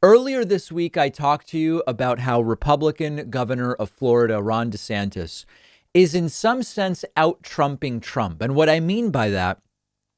Earlier this week, I talked to you about how Republican Governor of Florida, Ron DeSantis, is in some sense out-Trumping Trump. And what I mean by that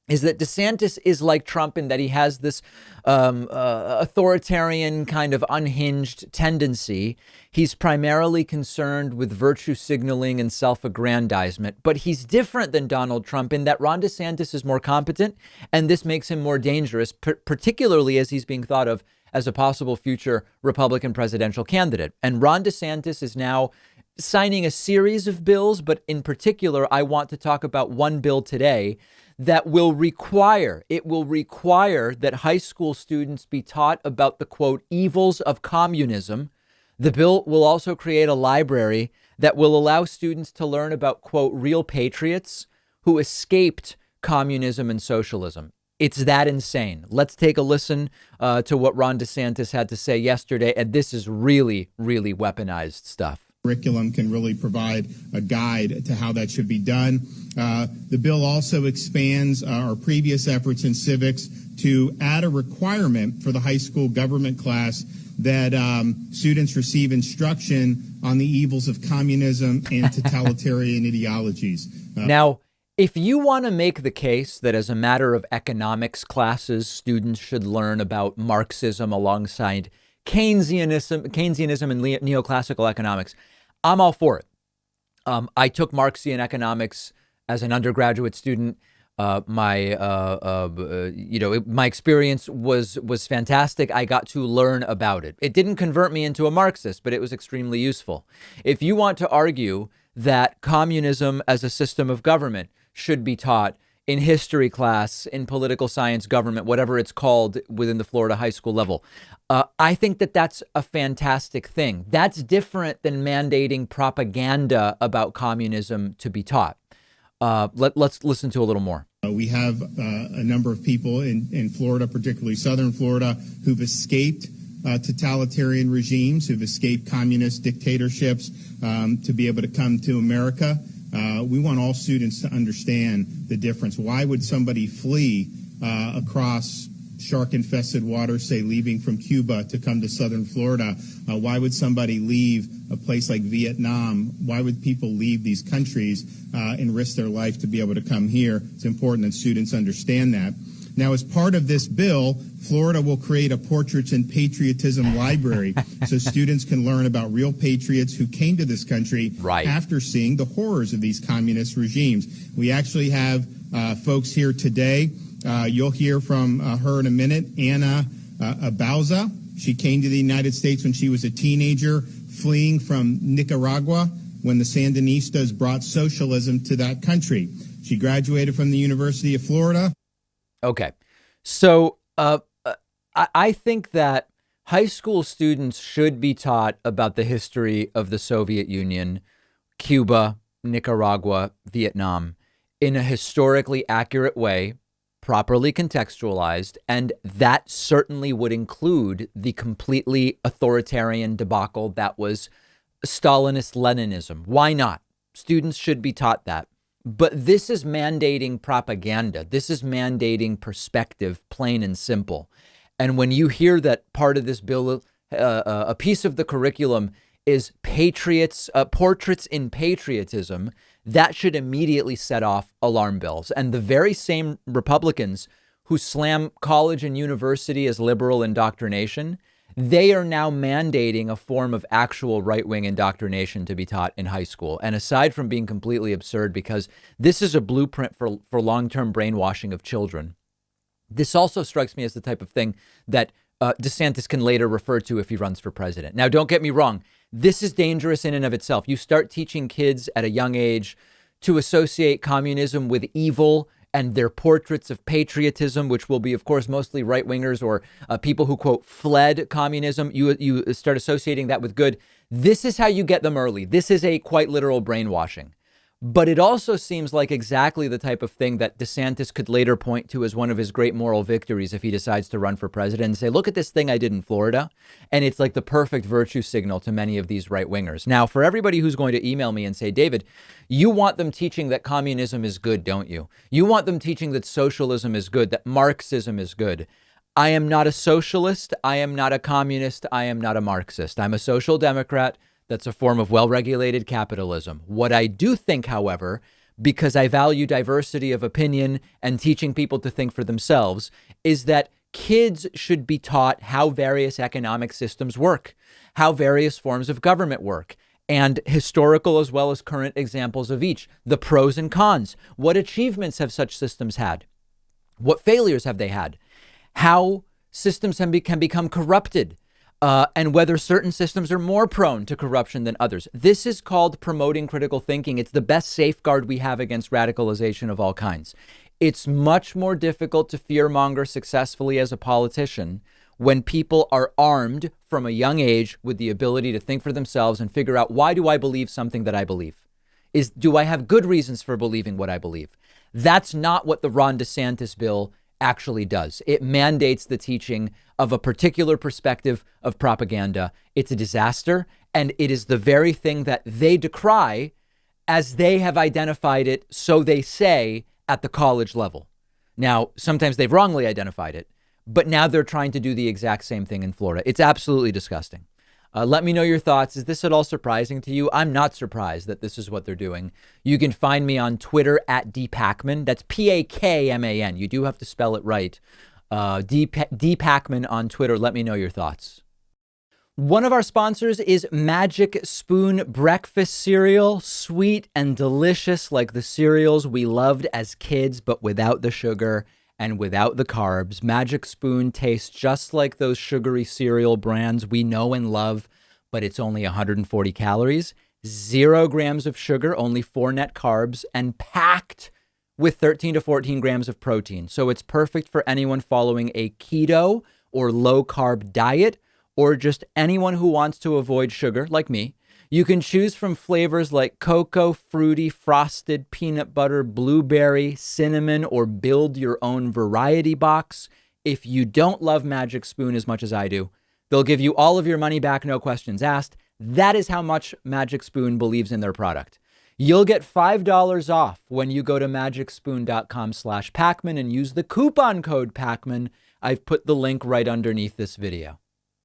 is that DeSantis is like Trump in that he has this authoritarian kind of unhinged tendency. He's primarily concerned with virtue signaling and self-aggrandizement, but he's different than Donald Trump in that Ron DeSantis is more competent, and this makes him more dangerous, particularly as he's being thought of as a possible future Republican presidential candidate. And Ron DeSantis is now signing a series of bills, but in particular, I want to talk about one bill today that will require that high school students be taught about the, quote, evils of communism. The bill will also create a library that will allow students to learn about, quote, real patriots who escaped communism and socialism. It's that insane. Let's take a listen to what Ron DeSantis had to say yesterday. And this is really, really weaponized stuff. Curriculum can really provide a guide to how that should be done. The bill also expands our previous efforts in civics to add a requirement for the high school government class that students receive instruction on the evils of communism and totalitarian ideologies. Now, if you want to make the case that as a matter of economics classes, students should learn about Marxism alongside Keynesianism and neoclassical economics, I'm all for it. I took Marxian economics as an undergraduate student. My experience was fantastic. I got to learn about it. It didn't convert me into a Marxist, but it was extremely useful. If you want to argue that communism as a system of government should be taught in history class, in political science, government, whatever it's called within the Florida high school level, I think that that's a fantastic thing. That's different than mandating propaganda about communism to be taught. Let's listen to a little more. We have a number of people in Florida, particularly southern Florida, who've escaped totalitarian regimes, who've escaped communist dictatorships to be able to come to America. We want all students to understand the difference. Why would somebody flee across shark-infested waters, say leaving from Cuba to come to southern Florida? Why would somebody leave a place like Vietnam? Why would people leave these countries and risk their life to be able to come here? It's important that students understand that. Now, as part of this bill, Florida will create a Portraits in Patriotism library so students can learn about real patriots who came to this country after seeing the horrors of these communist regimes. We actually have folks here today. You'll hear from her in a minute, Anna Abauza. She came to the United States when she was a teenager, fleeing from Nicaragua when the Sandinistas brought socialism to that country. She graduated from the University of Florida. Okay, so I think that high school students should be taught about the history of the Soviet Union, Cuba, Nicaragua, Vietnam in a historically accurate way, properly contextualized, and that certainly would include the completely authoritarian debacle that was Stalinist Leninism. Why not? Students should be taught that. But this is mandating propaganda. This is mandating perspective, plain and simple. And when you hear that part of this bill, a piece of the curriculum is patriots, portraits in patriotism, that should immediately set off alarm bells. And the very same Republicans who slam college and university as liberal indoctrination, they are now mandating a form of actual right-wing indoctrination to be taught in high school. And aside from being completely absurd, because this is a blueprint for long-term brainwashing of children, this also strikes me as the type of thing that DeSantis can later refer to if he runs for president. Now, don't get me wrong. This is dangerous in and of itself. You start teaching kids at a young age to associate communism with evil and their portraits of patriotism, which will be, of course, mostly right-wingers or people who, quote, fled communism. You start associating that with good. This is how you get them early. This is a quite literal brainwashing. But it also seems like exactly the type of thing that DeSantis could later point to as one of his great moral victories if he decides to run for president and say, look at this thing I did in Florida. And it's like the perfect virtue signal to many of these right wingers. Now, for everybody who's going to email me and say, David, you want them teaching that communism is good, don't you? You want them teaching that socialism is good, that Marxism is good. I am not a socialist. I am not a communist. I am not a Marxist. I'm a social democrat. That's a form of well-regulated capitalism. What I do think, however, because I value diversity of opinion and teaching people to think for themselves, is that kids should be taught how various economic systems work, how various forms of government work, and historical as well as current examples of each, the pros and cons. What achievements have such systems had? What failures have they had? How systems can become corrupted, and whether certain systems are more prone to corruption than others. This is called promoting critical thinking. It's the best safeguard we have against radicalization of all kinds. It's much more difficult to fearmonger successfully as a politician when people are armed from a young age with the ability to think for themselves and figure out, why do I believe something that I believe? Do I have good reasons for believing what I believe? That's not what the Ron DeSantis bill actually does. It mandates the teaching of a particular perspective of propaganda. It's a disaster, and it is the very thing that they decry as they have identified it, so they say, at the college level. Now, sometimes they've wrongly identified it, but now they're trying to do the exact same thing in Florida. It's absolutely disgusting. Let me know your thoughts. Is this at all surprising to you? I'm not surprised that this is what they're doing. You can find me on Twitter at DPakman. That's Pakman. You do have to spell it right. DPakman on Twitter. Let me know your thoughts. One of our sponsors is Magic Spoon breakfast cereal. Sweet and delicious like the cereals we loved as kids, but without the sugar and without the carbs. Magic Spoon tastes just like those sugary cereal brands we know and love, but it's only 140 calories, 0 grams of sugar, only 4 net carbs, and packed with 13 to 14 grams of protein. So it's perfect for anyone following a keto or low carb diet, or just anyone who wants to avoid sugar, like me. You can choose from flavors like cocoa, fruity, frosted, peanut butter, blueberry, cinnamon, or build your own variety box. If you don't love Magic Spoon as much as I do, they'll give you all of your money back, no questions asked. That is how much Magic Spoon believes in their product. You'll get $5 off when you go to magicspoon.com/Pakman and use the coupon code Pakman. I've put the link right underneath this video.